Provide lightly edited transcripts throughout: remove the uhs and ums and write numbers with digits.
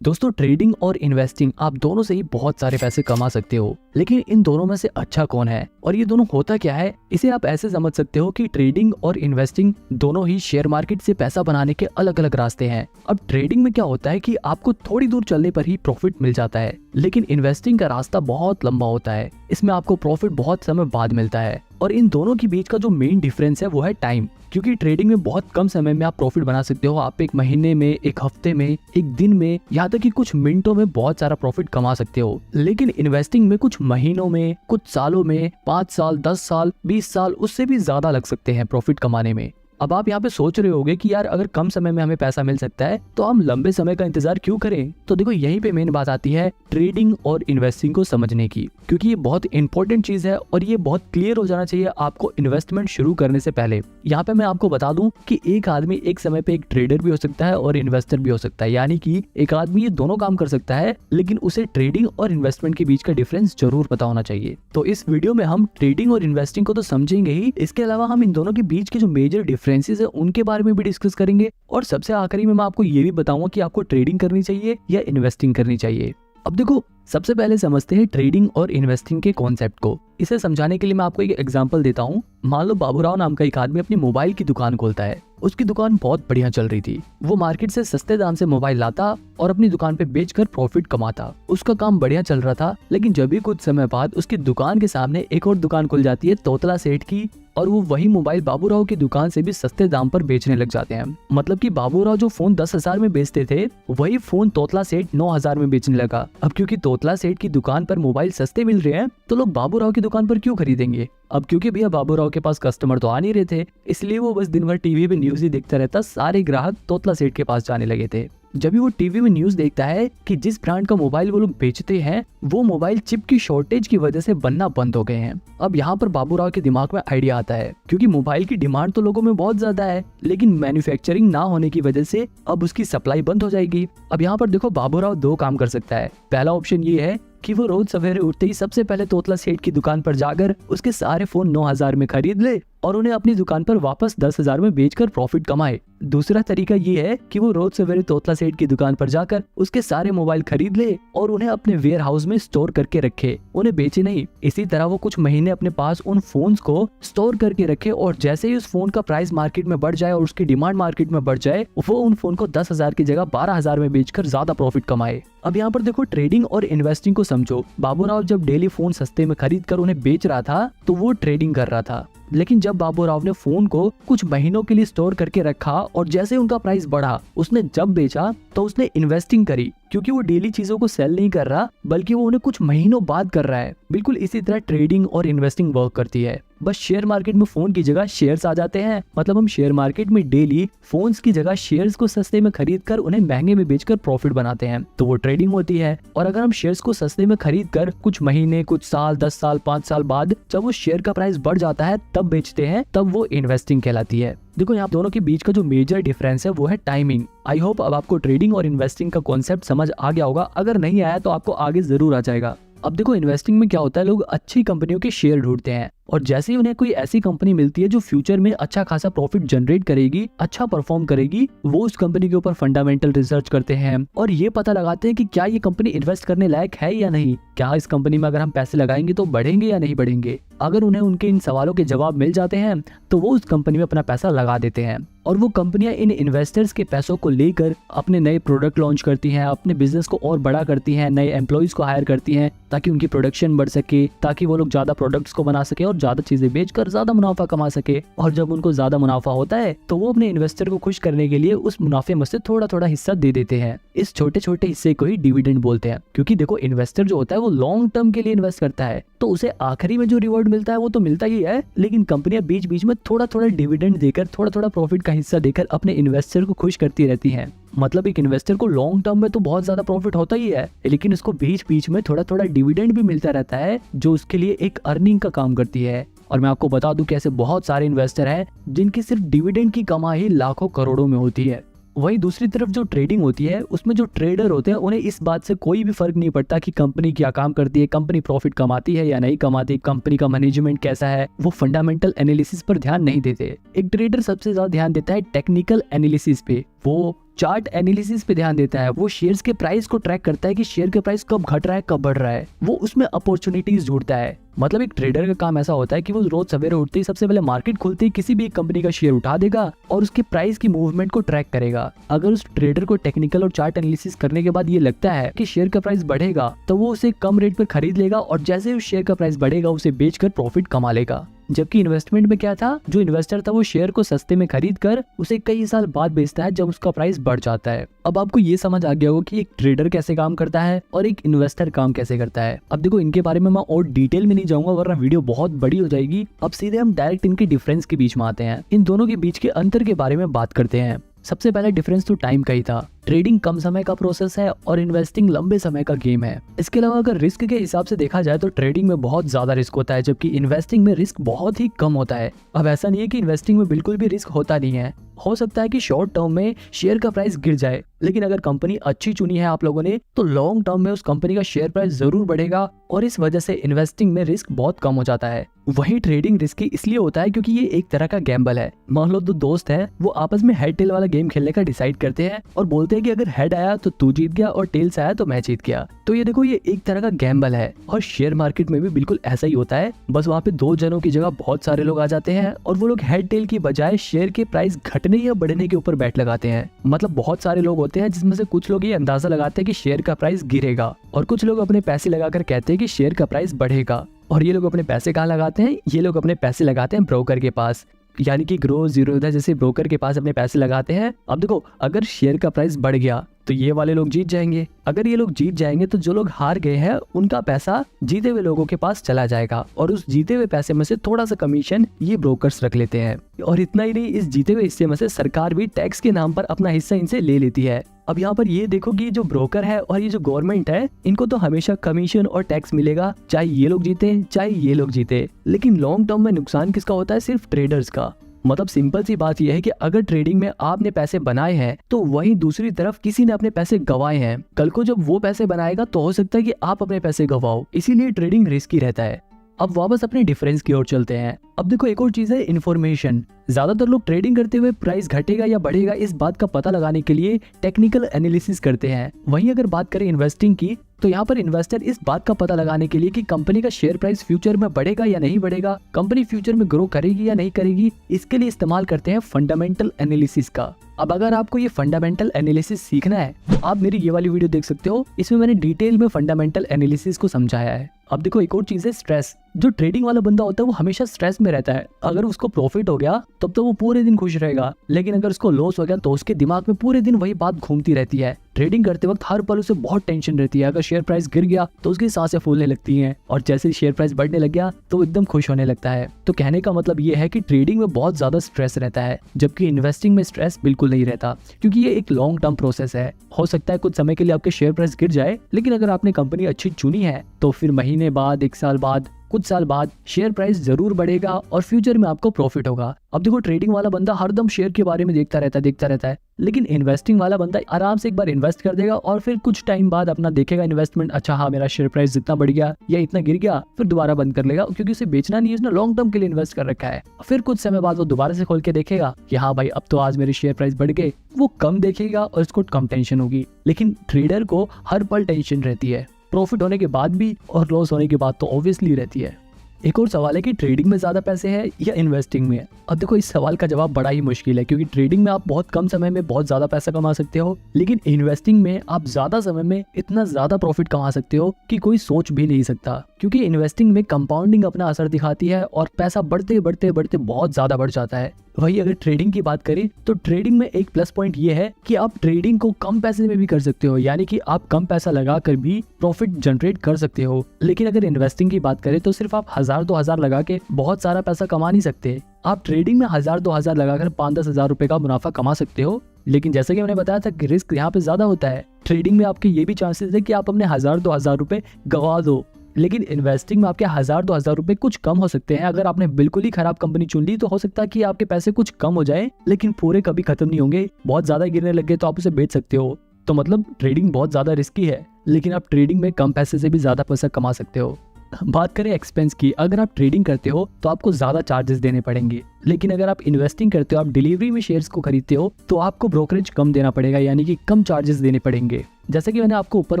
दोस्तों, ट्रेडिंग और इन्वेस्टिंग आप दोनों से ही बहुत सारे पैसे कमा सकते हो, लेकिन इन दोनों में से अच्छा कौन है और ये दोनों होता क्या है, इसे आप ऐसे समझ सकते हो कि ट्रेडिंग और इन्वेस्टिंग दोनों ही शेयर मार्केट से पैसा बनाने के अलग अलग रास्ते हैं। अब ट्रेडिंग में क्या होता है कि आपको थोड़ी दूर चलने पर ही प्रॉफिट मिल जाता है, लेकिन इन्वेस्टिंग का रास्ता बहुत लंबा होता है। इसमें आपको प्रॉफिट बहुत समय बाद मिलता है और इन दोनों के बीच का जो मेन डिफरेंस है वो है टाइम। क्योंकि ट्रेडिंग में बहुत कम समय में आप प्रॉफिट बना सकते हो। आप एक महीने में, एक हफ्ते में, एक दिन में, यहाँ तक कि कुछ मिनटों में बहुत सारा प्रॉफिट कमा सकते हो। लेकिन इन्वेस्टिंग में कुछ महीनों में, कुछ सालों में, 5 साल, 10 साल, 20 साल, उससे भी ज्यादा लग सकते हैं प्रॉफिट कमाने में। अब आप यहाँ पे सोच रहे होगे कि यार अगर कम समय में हमें पैसा मिल सकता है तो हम लंबे समय का इंतजार क्यों करें। तो देखो, यहीं पे मेन बात आती है ट्रेडिंग और इन्वेस्टिंग को समझने की, क्योंकि ये बहुत इंपॉर्टेंट चीज है और ये बहुत क्लियर हो जाना चाहिए आपको इन्वेस्टमेंट शुरू करने से पहले। यहाँ पे मैं आपको बता दूं कि एक आदमी एक समय पे एक ट्रेडर भी हो सकता है और इन्वेस्टर भी हो सकता है, यानी कि एक आदमी ये दोनों काम कर सकता है, लेकिन उसे ट्रेडिंग और इन्वेस्टमेंट के बीच का डिफरेंस जरूर पता होना चाहिए। तो इस वीडियो में हम ट्रेडिंग और इन्वेस्टिंग को तो समझेंगे ही, इसके अलावा हम इन दोनों के बीच के जो मेजर डिफरेंसेस है उनके बारे में भी डिस्कस करेंगे और सबसे आखिरी में मैं आपको ये भी बताऊंगा कि आपको ट्रेडिंग करनी चाहिए या इन्वेस्टिंग करनी चाहिए। अब देखो, सबसे पहले समझते हैं ट्रेडिंग और इन्वेस्टिंग के कॉन्सेप्ट को। इसे समझाने के लिए मैं आपको एक एग्जांपल देता हूँ। मान लो बाबूराव नाम का एक आदमी अपनी मोबाइल की दुकान खोलता है। उसकी दुकान बहुत बढ़िया चल रही थी। वो मार्केट से सस्ते दाम से मोबाइल लाता और अपनी दुकान पे बेचकर प्रॉफिट कमाता। उसका काम बढ़िया चल रहा था, लेकिन जब भी कुछ समय बाद उसकी दुकान के सामने एक और दुकान खुल जाती है तोतला सेठ की, और वो वही मोबाइल बाबूराव की दुकान से भी सस्ते दाम पर बेचने लग जाते हैं। मतलब कि बाबूराव जो फोन 10,000 में बेचते थे, वही फोन तोतला सेठ 9,000 में बेचने लगा। अब क्योंकि तोतला सेठ की दुकान पर मोबाइल सस्ते मिल रहे हैं, तो लोग बाबूराव की दुकान पर क्यों खरीदेंगे। अब क्योंकि भैया बाबूराव के पास कस्टमर तो आ नहीं रहे थे, इसलिए वो बस दिन भर टीवी पे न्यूज ही देखता रहता। सारे ग्राहक तोतला सेठ के पास जाने लगे थे। जब भी वो टीवी में न्यूज देखता है कि जिस ब्रांड का मोबाइल वो लोग बेचते हैं, वो मोबाइल चिप की शॉर्टेज की वजह से बनना बंद हो गए हैं। अब यहाँ पर बाबूराव के दिमाग में आइडिया आता है, क्योंकि मोबाइल की डिमांड तो लोगों में बहुत ज्यादा है, लेकिन मैन्युफैक्चरिंग ना होने की वजह से अब उसकी सप्लाई बंद हो जाएगी। अब यहाँ पर देखो, बाबूराव दो काम कर सकता है। पहला ऑप्शन ये है कि वो रोज सवेरे उठते ही सबसे पहले तोतला सेठ की दुकान पर जाकर उसके सारे फोन 9,000 में खरीद ले और उन्हें अपनी दुकान पर वापस 10,000 में बेचकर प्रॉफिट कमाए। दूसरा तरीका ये है कि वो रोज सवेरे तोतला सेठ की दुकान पर जाकर उसके सारे मोबाइल खरीद ले और उन्हें अपने वेयर हाउस में स्टोर करके रखे, उन्हें बेचे नहीं। इसी तरह वो कुछ महीने अपने पास उन फोन्स को स्टोर करके रखे और जैसे ही उस फोन का प्राइस मार्केट में बढ़ जाए और उसकी डिमांड मार्केट में बढ़ जाए, वो उन फोन को 10,000 की जगह 12,000 में बेचकर ज्यादा प्रॉफिट कमाए। अब यहाँ पर देखो, ट्रेडिंग और इन्वेस्टिंग को समझो। बाबूराव जब डेली फोन सस्ते में खरीद कर उन्हें बेच रहा था, तो वो ट्रेडिंग कर रहा था। लेकिन जब बाबूराव ने फोन को कुछ महीनों के लिए स्टोर करके रखा और जैसे उनका प्राइस बढ़ा, उसने जब बेचा तो उसने इन्वेस्टिंग करी, क्योंकि वो डेली चीजों को सेल नहीं कर रहा, बल्कि वो उन्हें कुछ महीनों बाद कर रहा है। बिल्कुल इसी तरह ट्रेडिंग और इन्वेस्टिंग वर्क करती है। बस शेयर मार्केट में फोन की जगह शेयर्स आ जाते हैं। मतलब हम शेयर मार्केट में डेली फोन्स की जगह शेयर्स को सस्ते में खरीद कर उन्हें महंगे में बेचकर प्रॉफिट बनाते हैं, तो वो ट्रेडिंग होती है। और अगर हम शेयर्स को सस्ते में खरीद कर कुछ महीने, कुछ साल, 10 साल, 5 साल बाद जब वो शेयर का प्राइस बढ़ जाता है तब बेचते हैं, तब वो इन्वेस्टिंग कहलाती है। देखो, यहाँ दोनों के बीच का जो मेजर डिफरेंस है वो है टाइमिंग। आई होप अब आपको ट्रेडिंग और इन्वेस्टिंग का कॉन्सेप्ट समझ आ गया होगा। अगर नहीं आया तो आपको आगे जरूर आ जाएगा। अब देखो, इन्वेस्टिंग में क्या होता है, लोग अच्छी कंपनियों के शेयर ढूंढते हैं और जैसे ही उन्हें कोई ऐसी कंपनी मिलती है जो फ्यूचर में अच्छा खासा प्रॉफिट जनरेट करेगी, अच्छा परफॉर्म करेगी, वो उस कंपनी के ऊपर फंडामेंटल रिसर्च करते हैं और ये पता लगाते हैं कि क्या ये कंपनी इन्वेस्ट करने लायक है या नहीं। क्या इस कंपनी में अगर हम पैसे लगाएंगे तो बढ़ेंगे या नहीं बढ़ेंगे। अगर उन्हें उनके इन सवालों के जवाब मिल जाते हैं तो वो उस कंपनी में अपना पैसा लगा देते हैं और वो कंपनियां इन इन्वेस्टर्स के पैसों को लेकर अपने नए प्रोडक्ट लॉन्च करती हैं, अपने बिजनेस को और बड़ा करती हैं, नए एम्प्लॉइज को हायर करती हैं ताकि उनकी प्रोडक्शन बढ़ सके, ताकि वो लोग ज्यादा प्रोडक्ट्स को बना सके और ज्यादा चीजें बेचकर ज्यादा मुनाफा कमा सके। और जब उनको ज्यादा मुनाफा होता है तो वो अपने इन्वेस्टर को खुश करने के लिए उस मुनाफे में से थोड़ा थोड़ा हिस्सा दे देते हैं। इस छोटे छोटे हिस्से को ही डिविडेंड बोलते हैं, क्योंकि देखो, इन्वेस्टर जो होता है वो लॉन्ग टर्म के लिए इन्वेस्ट करता है, तो उसे आखिरी में जो रिवॉर्ड मिलता है वो तो मिलता ही है, लेकिन कंपनियां बीच बीच में थोड़ा थोड़ा डिविडेंड देकर, थोड़ा थोड़ा प्रॉफिट का हिस्सा देकर अपने इन्वेस्टर को खुश करती रहती हैं। मतलब एक इन्वेस्टर को लॉन्ग टर्म में तो बहुत ज्यादा प्रॉफिट होता ही है, लेकिन उसको बीच बीच में थोड़ा थोड़ा डिविडेंड भी मिलता रहता है, जो उसके लिए एक अर्निंग का काम करती है। और मैं आपको बता दूं कि ऐसे बहुत सारे इन्वेस्टर हैं जिनकी सिर्फ डिविडेंड की कमाई लाखों करोड़ों में होती है। वहीं दूसरी तरफ जो ट्रेडिंग होती है, उसमें जो ट्रेडर होते हैं उन्हें इस बात से कोई भी फर्क नहीं पड़ता कि कंपनी क्या काम करती है, कंपनी प्रॉफिट कमाती है या नहीं कमाती, कंपनी का मैनेजमेंट कैसा है। वो फंडामेंटल एनालिसिस पर ध्यान नहीं देते। एक ट्रेडर सबसे ज्यादा ध्यान देता है टेक्निकल एनालिसिस पे, वो चार्ट एनालिसिस पे ध्यान देता है, वो शेयर्स के प्राइस को ट्रैक करता है कि शेयर के प्राइस कब घट रहा है कब बढ़ रहा है, वो उसमें अपॉर्चुनिटीज ढूंढता है। मतलब एक ट्रेडर का काम ऐसा होता है कि वो रोज सवेरे उठते ही सबसे पहले मार्केट खुलते ही किसी भी एक कंपनी का शेयर उठा देगा और उसके प्राइस की मूवमेंट को ट्रैक करेगा। अगर उस ट्रेडर को टेक्निकल और चार्ट एनालिसिस करने के बाद ये लगता है कि शेयर का प्राइस बढ़ेगा तो वो उसे कम रेट पर खरीद लेगा और जैसे उस शेयर का प्राइस बढ़ेगा उसे बेचकर प्रॉफिट कमा लेगा। जबकि इन्वेस्टमेंट में क्या था, जो इन्वेस्टर था वो शेयर को सस्ते में खरीद कर उसे कई साल बाद बेचता है जब उसका प्राइस बढ़ जाता है। अब आपको ये समझ आ गया होगा कि एक ट्रेडर कैसे काम करता है और एक इन्वेस्टर काम कैसे करता है। अब देखो इनके बारे में मैं और डिटेल में नहीं जाऊंगा वरना वीडियो बहुत बड़ी हो जाएगी। अब सीधे हम डायरेक्ट इनके डिफरेंस के बीच में आते हैं, इन दोनों के बीच के अंतर के बारे में बात करते हैं। सबसे पहला डिफरेंस तो टाइम का ही था। ट्रेडिंग कम समय का प्रोसेस है और इन्वेस्टिंग लंबे समय का गेम है। इसके अलावा अगर रिस्क के हिसाब से देखा जाए तो ट्रेडिंग में बहुत ज्यादा रिस्क होता है जबकि इन्वेस्टिंग में रिस्क बहुत ही कम होता है। अब ऐसा नहीं है कि इन्वेस्टिंग में बिल्कुल भी रिस्क होता नहीं है, हो सकता है कि शॉर्ट टर्म में शेयर का प्राइस गिर जाए, लेकिन अगर कंपनी अच्छी चुनी है आप लोगों ने तो लॉन्ग टर्म में उस कंपनी का शेयर प्राइस जरूर बढ़ेगा और इस वजह से इन्वेस्टिंग में रिस्क बहुत कम हो जाता है। वही ट्रेडिंग रिस्की इसलिए होता है क्योंकि ये एक तरह का गैम्बल है। मान लो दो दोस्त हैं, वो आपस में हेड टेल वाला गेम खेलने का डिसाइड करते हैं और बोलते हैं कि अगर हेड आया तो तू जीत गया और टेल्स आया तो मैं जीत गया। तो ये देखो ये एक तरह का गैम्बल है और शेयर मार्केट में भी बिल्कुल ऐसा ही होता है। बस वहाँ पे दो जनों की जगह बहुत सारे लोग आ जाते हैं और वो लोग हेड टेल की बजाय शेयर के प्राइस घटने या बढ़ने के ऊपर बैट लगाते हैं। मतलब बहुत सारे लोग होते हैं जिसमें से कुछ लोग ये अंदाजा लगाते हैं कि शेयर का प्राइस गिरेगा और कुछ लोग अपने पैसे लगाकर कहते हैं कि शेयर का प्राइस बढ़ेगा। और ये लोग अपने पैसे कहाँ लगाते हैं, ये लोग अपने पैसे लगाते हैं ब्रोकर के पास, यानी कि ग्रो जीरोधा जैसे ब्रोकर के पास अपने पैसे लगाते हैं। अब देखो अगर शेयर का प्राइस बढ़ गया तो ये वाले लोग जीत जाएंगे, अगर ये लोग जीत जाएंगे तो जो लोग हार गए हैं उनका पैसा जीते हुए लोगों के पास चला जाएगा और उस जीते हुए पैसे में से थोड़ा सा कमीशन ये ब्रोकर्स रख लेते हैं। और इतना ही नहीं, इस जीते हुए हिस्से में से सरकार भी टैक्स के नाम पर अपना हिस्सा इनसे ले लेती है। अब यहाँ पर ये देखो कि जो ब्रोकर है और ये जो गवर्नमेंट है इनको तो हमेशा कमीशन और टैक्स मिलेगा, चाहे ये लोग जीते चाहे ये लोग जीते। लेकिन लॉन्ग टर्म में नुकसान किसका होता है, सिर्फ ट्रेडर्स का। मतलब सिंपल सी बात यह है कि अगर ट्रेडिंग में आपने पैसे बनाए हैं तो वहीं दूसरी तरफ किसी ने अपने पैसे गंवाए हैं। कल को जब वो पैसे बनाएगा तो हो सकता है कि आप अपने पैसे गंवाओ, इसीलिए ट्रेडिंग रिस्की रहता है। अब वापस अपने डिफरेंस की ओर चलते हैं। अब देखो एक और चीज है इन्फॉर्मेशन। ज्यादातर लोग ट्रेडिंग करते हुए प्राइस घटेगा या बढ़ेगा इस बात का पता लगाने के लिए टेक्निकल एनालिसिस करते हैं। वहीं अगर बात करें इन्वेस्टिंग की तो यहाँ पर इन्वेस्टर इस बात का पता लगाने के लिए कि कंपनी का शेयर प्राइस फ्यूचर में बढ़ेगा या नहीं बढ़ेगा, कंपनी फ्यूचर में ग्रो करेगी या नहीं करेगी, इसके लिए इस्तेमाल करते हैं फंडामेंटल एनालिसिस का। अब अगर आपको ये फंडामेंटल एनालिसिस सीखना है आप मेरी ये वाली वीडियो देख सकते हो, इसमें मैंने डिटेल में फंडामेंटल एनालिसिस को समझाया है। अब देखो एक और चीज है स्ट्रेस। जो ट्रेडिंग वाला बंदा होता है वो हमेशा स्ट्रेस में रहता है। अगर उसको प्रॉफिट हो गया तब तो वो पूरे दिन खुश रहेगा, लेकिन अगर उसको लॉस हो गया तो उसके दिमाग में पूरे दिन वही बात घूमती रहती है। ट्रेडिंग करते वक्त हर पल उसे बहुत टेंशन रहती है। अगर शेयर प्राइस गिर गया तो उसकी सांसें फूलने लगती हैं और जैसे शेयर प्राइस बढ़ने लग गया तो वो एकदम खुश होने लगता है। तो कहने का मतलब ये है कि ट्रेडिंग में बहुत ज्यादा स्ट्रेस रहता है जबकि इन्वेस्टिंग में स्ट्रेस बिल्कुल नहीं रहता, क्योंकि ये एक लॉन्ग टर्म प्रोसेस है। हो सकता है कुछ समय के लिए आपके शेयर प्राइस गिर जाए, लेकिन अगर आपने कंपनी अच्छी चुनी है तो फिर महीने बाद, एक साल बाद, कुछ साल बाद शेयर प्राइस जरूर बढ़ेगा और फ्यूचर में आपको प्रॉफिट होगा। अब देखो ट्रेडिंग वाला बंदा हरदम शेयर के बारे में देखता रहता है, लेकिन इन्वेस्टिंग वाला बंदा आराम से एक बार इन्वेस्ट कर देगा और फिर कुछ टाइम बाद अपना देखेगा इन्वेस्टमेंट, अच्छा हाँ मेरा शेयर प्राइस जितना बढ़ गया या इतना गिर गया, फिर दोबारा बंद कर लेगा, क्योंकि उसे बेचना नहीं है, उसने लॉन्ग टर्म के लिए इन्वेस्ट कर रखा है। फिर कुछ समय बाद वो दोबारा से खोल के देखेगा कि हाँ भाई अब तो आज मेरे शेयर प्राइस बढ़ गए, वो कम देखेगा और उसको कम टेंशन होगी। लेकिन ट्रेडर को हर पल टेंशन रहती है, प्रॉफिट होने के बाद भी और लॉस होने के बाद तो ऑब्वियसली रहती है। एक और सवाल है कि ट्रेडिंग में ज्यादा पैसे हैं या इन्वेस्टिंग में। अब देखो इस सवाल का जवाब बड़ा ही मुश्किल है, क्योंकि ट्रेडिंग में आप बहुत कम समय में बहुत ज्यादा पैसा कमा सकते हो, लेकिन इन्वेस्टिंग में आप ज्यादा समय में इतना ज्यादा प्रॉफिट कमा सकते हो कि कोई सोच भी नहीं सकता। क्योंकि इन्वेस्टिंग में कंपाउंडिंग अपना असर दिखाती है और पैसा बढ़ते बढ़ते बढ़ते बहुत ज्यादा बढ़ जाता है। वही अगर ट्रेडिंग की बात करें तो ट्रेडिंग में एक प्लस पॉइंट ये है कि आप ट्रेडिंग को कम पैसे में भी कर सकते हो, यानी कि आप कम पैसा लगाकर भी प्रॉफिट जनरेट कर सकते हो। लेकिन अगर इन्वेस्टिंग की बात करें तो सिर्फ आप 1000-2000 लगा के बहुत सारा पैसा कमा नहीं सकते। आप ट्रेडिंग में 1000-2000 लगाकर 5-10 हजार रुपए का मुनाफा कमा सकते हो, लेकिन जैसे कि मैंने बताया था कि रिस्क यहाँ पे ज्यादा होता है। ट्रेडिंग में आपके ये भी चांसेस है कि आप अपने 1000-2000 रुपए गवा दो, लेकिन इन्वेस्टिंग में आपके 1000-2000 रुपए कुछ कम हो सकते हैं। अगर आपने बिल्कुल ही खराब कंपनी चुन ली तो हो सकता है कि आपके पैसे कुछ कम हो जाए, लेकिन पूरे कभी खत्म नहीं होंगे। बहुत ज्यादा गिरने लग गए तो आप उसे बेच सकते हो। तो मतलब ट्रेडिंग बहुत ज्यादा रिस्की है, लेकिन आप ट्रेडिंग में कम पैसे से भी ज्यादा पैसा कमा सकते हो। बात करें एक्सपेंस की, अगर आप ट्रेडिंग करते हो तो आपको ज्यादा चार्जेस देने पड़ेंगे, लेकिन अगर आप इन्वेस्टिंग करते हो, आप डिलीवरी में शेयर्स को खरीदते हो, तो आपको ब्रोकरेज कम देना पड़ेगा, यानी कि कम चार्जेस देने पड़ेंगे। जैसे कि मैंने आपको ऊपर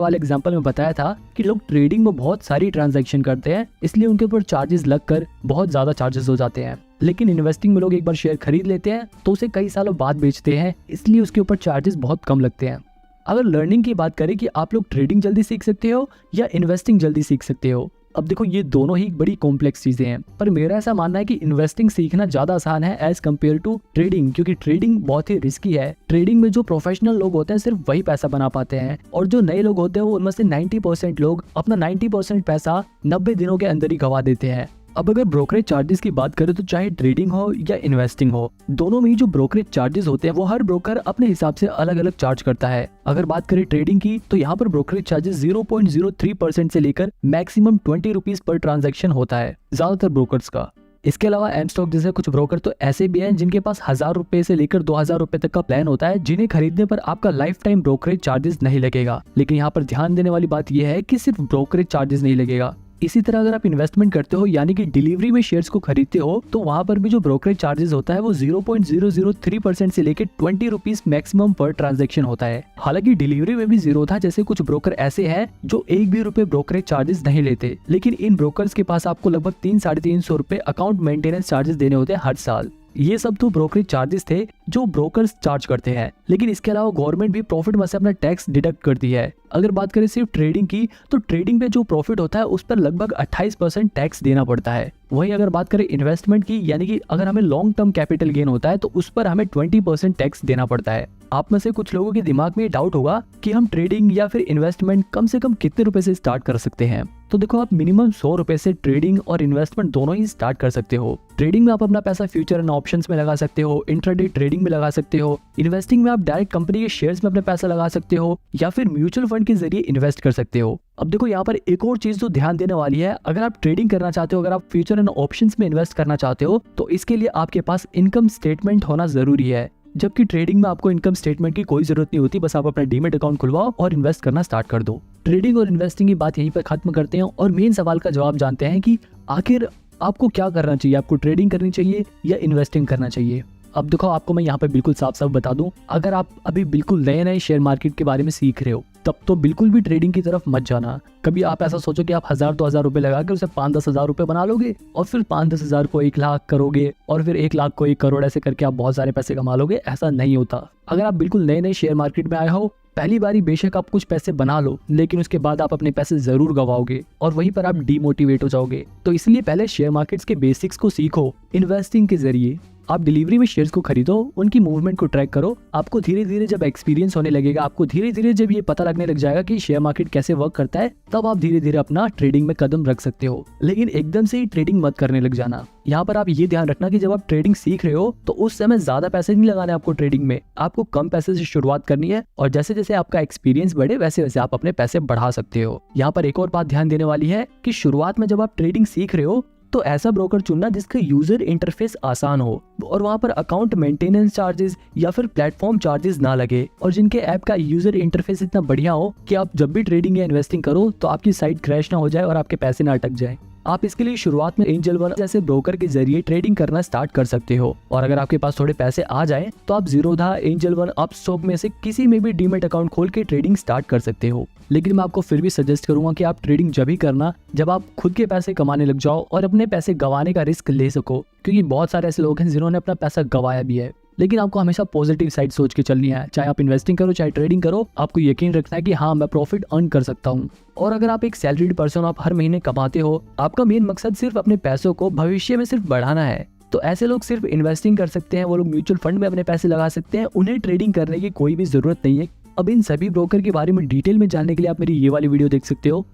वाले एग्जांपल में बताया था कि लोग ट्रेडिंग में बहुत सारी ट्रांजैक्शन करते हैं, इसलिए उनके ऊपर चार्जेस लगकर बहुत ज्यादा चार्जेस हो जाते हैं। लेकिन इन्वेस्टिंग में लोग एक बार शेयर खरीद लेते हैं तो उसे कई सालों बाद बेचते हैं, इसलिए उसके ऊपर चार्जेस बहुत कम लगते हैं। अगर लर्निंग की बात करें कि आप लोग ट्रेडिंग जल्दी सीख सकते हो या इन्वेस्टिंग जल्दी सीख सकते हो, अब देखो ये दोनों ही बड़ी कॉम्प्लेक्स चीजें हैं, पर मेरा ऐसा मानना है कि इन्वेस्टिंग सीखना ज्यादा आसान है एज कम्पेयर टू ट्रेडिंग, क्योंकि ट्रेडिंग बहुत ही रिस्की है। ट्रेडिंग में जो प्रोफेशनल लोग होते हैं सिर्फ वही पैसा बना पाते हैं, और जो नए लोग होते हैं वो उनमें से 90% लोग अपना 90% पैसा 90 दिनों के अंदर ही गवा देते हैं। अब अगर ब्रोकरेज चार्जेस की बात करें तो चाहे ट्रेडिंग हो या इन्वेस्टिंग हो, दोनों में ही जो ब्रोकरेज चार्जेस होते हैं वो हर ब्रोकर अपने हिसाब से अलग अलग चार्ज करता है। अगर बात करें ट्रेडिंग की तो यहाँ पर ब्रोकरेज चार्जेस 0.03% से लेकर मैक्सिमम 20 रुपीज पर ट्रांजैक्शन होता है ज्यादातर ब्रोकर्स का। इसके अलावा एम स्टॉक जैसे कुछ ब्रोकर तो ऐसे भी हैं जिनके पास 1000 रुपए से लेकर 2000 रुपए तक का प्लान होता है, जिन्हें खरीदने पर आपका लाइफ टाइम ब्रोकरेज चार्जेस नहीं लगेगा। लेकिन यहाँ पर ध्यान देने वाली बात यह है कि सिर्फ ब्रोकरेज चार्जेस नहीं लगेगा। इसी तरह अगर आप इन्वेस्टमेंट करते हो यानी कि डिलीवरी में शेयर्स को खरीदते हो, तो वहां पर भी जो ब्रोकरेज चार्जेस होता है वो 0.003% से लेकर 20 रुपीज मैक्सिमम पर ट्रांजैक्शन होता है। हालांकि डिलीवरी में भी जीरो था, जैसे कुछ ब्रोकर ऐसे हैं जो 1 भी रुपए ब्रोकरेज चार्जेस नहीं लेते, लेकिन इन ब्रोकर्स के पास आपको लगभग 300-350 रुपए अकाउंट मेंटेनेंस चार्जेस देने होते हैं हर साल। ये सब तो ब्रोकरेज चार्जेस थे जो ब्रोकर्स चार्ज करते हैं, लेकिन इसके अलावा गवर्नमेंट भी प्रॉफिट में से अपना टैक्स डिडक्ट करती है। अगर बात करें सिर्फ ट्रेडिंग की तो ट्रेडिंग पे जो प्रॉफिट होता है उस पर लगभग 28% टैक्स देना पड़ता है। वहीं अगर बात करें इन्वेस्टमेंट की, यानी कि अगर हमें लॉन्ग टर्म कैपिटल गेन होता है तो उस पर हमें 20% टैक्स देना पड़ता है। आप में से कुछ लोगों के दिमाग में डाउट होगा कि हम ट्रेडिंग या फिर इन्वेस्टमेंट कम से कम कितने रुपए से स्टार्ट कर सकते हैं। तो देखो, आप मिनिमम 100 रुपए से ट्रेडिंग और इन्वेस्टमेंट दोनों ही स्टार्ट कर सकते हो। ट्रेडिंग में आप अपना पैसा फ्यूचर एंड ऑप्शंस में लगा सकते हो, इंट्राडे ट्रेडिंग में लगा सकते हो। इन्वेस्टिंग में आप डायरेक्ट कंपनी के शेयर्स में अपना पैसा लगा सकते हो या फिर म्यूचुअल फंड के जरिए इन्वेस्ट कर सकते हो। अब देखो, यहाँ पर एक और चीज तो ध्यान देने वाली है, अगर आप ट्रेडिंग करना चाहते हो, अगर आप फ्यूचर एंड ऑप्शंस में इन्वेस्ट करना चाहते हो, तो इसके लिए आपके पास इनकम स्टेटमेंट होना जरूरी है। जबकि ट्रेडिंग में आपको इनकम स्टेटमेंट की कोई जरूरत नहीं होती, बस आप अपना डीमेट अकाउंट खुलवाओ और इन्वेस्ट करना स्टार्ट कर दो। ट्रेडिंग और इन्वेस्टिंग की बात यहीं पर खत्म करते हैं और मेन सवाल का जवाब जानते हैं कि आखिर आपको क्या करना चाहिए, आपको ट्रेडिंग करनी चाहिए या इन्वेस्टिंग करना चाहिए। अब देखो, आपको मैं यहाँ पे बिल्कुल साफ साफ बता दूं, अगर आप अभी बिल्कुल नए नए शेयर मार्केट के बारे में सीख रहे हो तब तो बिल्कुल भी ट्रेडिंग की तरफ मत जाना। कभी आप ऐसा सोचो कि आप 1000-2000 रुपए लगा कर उसे 5-10 हजार रुपए बना लोगे और फिर 5-10 हजार को 1 लाख करोगे और फिर 1 लाख को 1 करोड़, ऐसे करके आप बहुत सारे पैसे कमा लोगे। ऐसा नहीं होता। अगर आप बिल्कुल नए नए शेयर मार्केट में आए हो, पहली बारी बेशक आप कुछ पैसे बना लो, लेकिन उसके बाद आप अपने पैसे जरूर गवाओगे और वहीं पर आप डीमोटिवेट हो जाओगे। तो इसलिए पहले शेयर मार्केट्स के बेसिक्स को सीखो। इन्वेस्टिंग के जरिए आप डिलीवरी में शेयर्स को खरीदो, उनकी मूवमेंट को ट्रैक करो। आपको धीरे धीरे जब एक्सपीरियंस होने लगेगा, आपको धीरे धीरे जब ये पता लगने लग जाएगा कि शेयर मार्केट कैसे वर्क करता है, तब आप धीरे धीरे अपना ट्रेडिंग में कदम रख सकते हो। लेकिन एकदम से ही ट्रेडिंग मत करने लग जाना। यहाँ पर आप ये ध्यान रखना कि जब आप ट्रेडिंग सीख रहे हो तो उस समय ज्यादा पैसे नहीं लगाने आपको ट्रेडिंग में, आपको कम पैसे से शुरुआत करनी है और जैसे जैसे आपका एक्सपीरियंस बढ़े वैसे वैसे आप अपने पैसे बढ़ा सकते हो। यहाँ पर एक और बात ध्यान देने वाली है कि शुरुआत में जब आप ट्रेडिंग सीख रहे हो तो ऐसा ब्रोकर चुनना जिसका यूजर इंटरफेस आसान हो और वहां पर अकाउंट मेंटेनेंस चार्जेस या फिर प्लेटफॉर्म चार्जेस ना लगे, और जिनके ऐप का यूजर इंटरफेस इतना बढ़िया हो कि आप जब भी ट्रेडिंग या इन्वेस्टिंग करो तो आपकी साइट क्रैश ना हो जाए और आपके पैसे ना अटक जाए। आप इसके लिए शुरुआत में एंजल वन जैसे ब्रोकर के जरिए ट्रेडिंग करना स्टार्ट कर सकते हो, और अगर आपके पास थोड़े पैसे आ जाए तो आप जीरोधा, एंजल वन, अपस्टॉक में से किसी में भी डीमेट अकाउंट खोल के ट्रेडिंग स्टार्ट कर सकते हो। लेकिन मैं आपको फिर भी सजेस्ट करूंगा कि आप ट्रेडिंग जब ही करना जब आप खुद के पैसे कमाने लग जाओ और अपने पैसे गंवाने का रिस्क ले सको, क्योंकि बहुत सारे ऐसे लोग हैं जिन्होंने अपना पैसा गंवाया भी है। लेकिन आपको हमेशा पॉजिटिव साइड सोच के चलनी है। चाहे आप इन्वेस्टिंग करो चाहे ट्रेडिंग करो, आपको यकीन रखना है कि हाँ, मैं प्रॉफिट अर्न कर सकता हूँ। और अगर आप एक सैलरीड पर्सन, आप हर महीने कमाते हो, आपका मेन मकसद सिर्फ अपने पैसों को भविष्य में सिर्फ बढ़ाना है, तो ऐसे लोग सिर्फ इन्वेस्टिंग कर सकते हैं। वो लोग म्यूचुअल फंड में अपने पैसे लगा सकते हैं, उन्हें ट्रेडिंग करने की कोई भी जरूरत नहीं है। अब इन सभी ब्रोकर के बारे में डिटेल में जानने के लिए आप मेरी ये वाली वीडियो देख सकते हो।